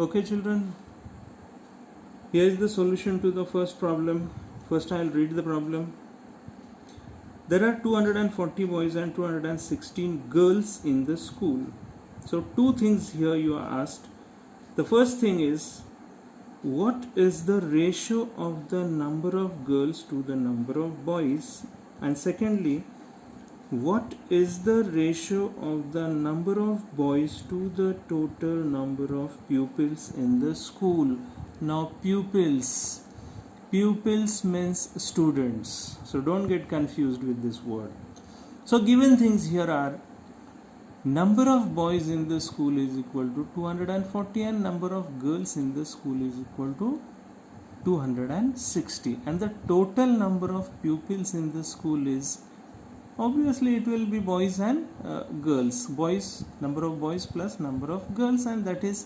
Okay children, here is the solution to the first problem. First I will read the problem. There are 240 boys and 216 girls in the school. So two things here you are asked. The first thing is, what is the ratio of the number of girls to the number of boys? And secondly, what is the ratio of the number of boys to the total number of pupils in the school? Now pupils means students, so don't get confused with this word. So given things here are, number of boys in the school is equal to 240 and number of girls in the school is equal to 260, and the total number of pupils in the school is, obviously it will be boys and girls, number of boys plus number of girls, and that is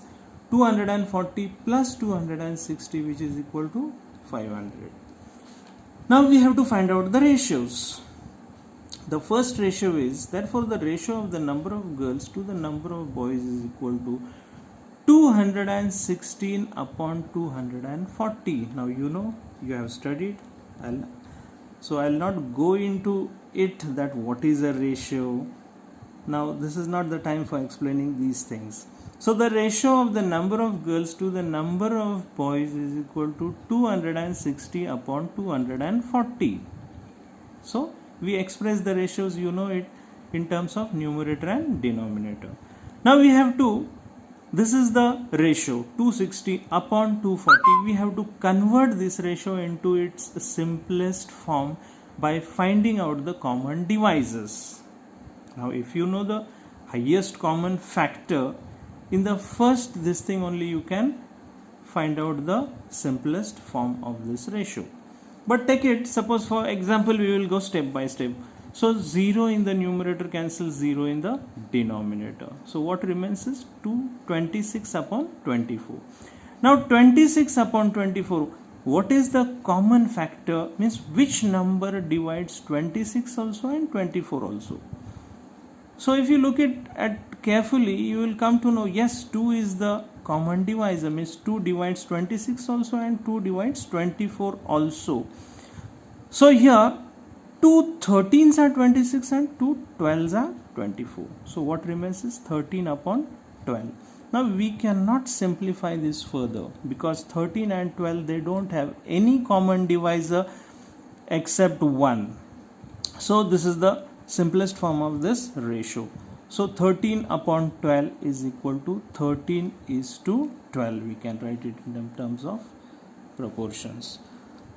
240 plus 260, which is equal to 500. Now we have to find out the ratios. The first ratio is, therefore the ratio of the number of girls to the number of boys is equal to 216 upon 240. Now you know, you have studied, so I'll not go into it that what is a ratio. Now this is not the time for explaining these things. So the ratio of the number of girls to the number of boys is equal to 260 upon 240. So we express the ratios, you know it, in terms of numerator and denominator. Now we have to, this is the ratio 260 upon 240. We have to convert this ratio into its simplest form by finding out the common divisors. Now if you know the highest common factor, in the first this thing only you can find out the simplest form of this ratio. But take it, suppose for example we will go step by step. So 0 in the numerator cancels 0 in the denominator. So what remains is 26 upon 24. Now 26 upon 24, what is the common factor? Means which number divides 26 also and 24 also. So if you look at carefully, you will come to know, yes, 2 is the common divisor, means 2 divides 26 also and 2 divides 24 also. So here 2 13s are 26 and 2 12s are 24. So what remains is 13 upon 12. Now we cannot simplify this further because 13 and 12, they don't have any common divisor except 1. So this is the simplest form of this ratio. So 13 upon 12 is equal to 13 is to 12. We can write it in terms of proportions.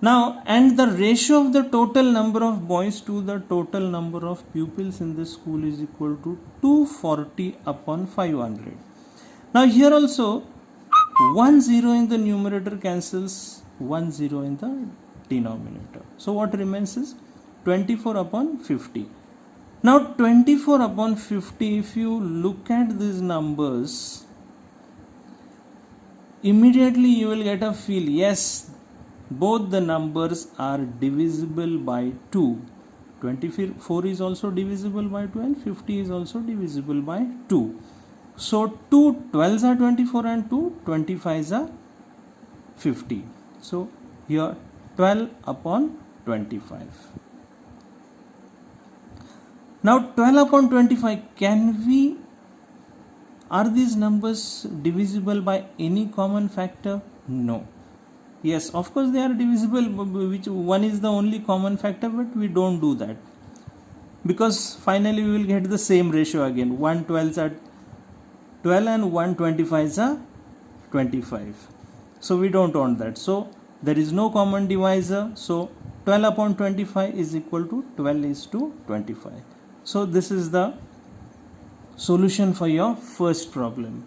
Now, and the ratio of the total number of boys to the total number of pupils in the school is equal to 240 upon 500. Now here also 1 0 in the numerator cancels 1 0 in the denominator. So what remains is 24 upon 50. Now 24 upon 50, if you look at these numbers, immediately you will get a feel, yes, both the numbers are divisible by 2. 24 is also divisible by 2 and 50 is also divisible by 2. So 2 12s are 24 and 2 25s are 50. So here 12 upon 25. Now 12 upon 25, are these numbers divisible by any common factor? No. Yes, of course they are divisible, which one is the only common factor, but we don't do that. Because finally we will get the same ratio again. 1 12s are 12 and 1 25s are 25. So we don't want that. So there is no common divisor. So 12 upon 25 is equal to 12 is to 25. So this is the solution for your first problem.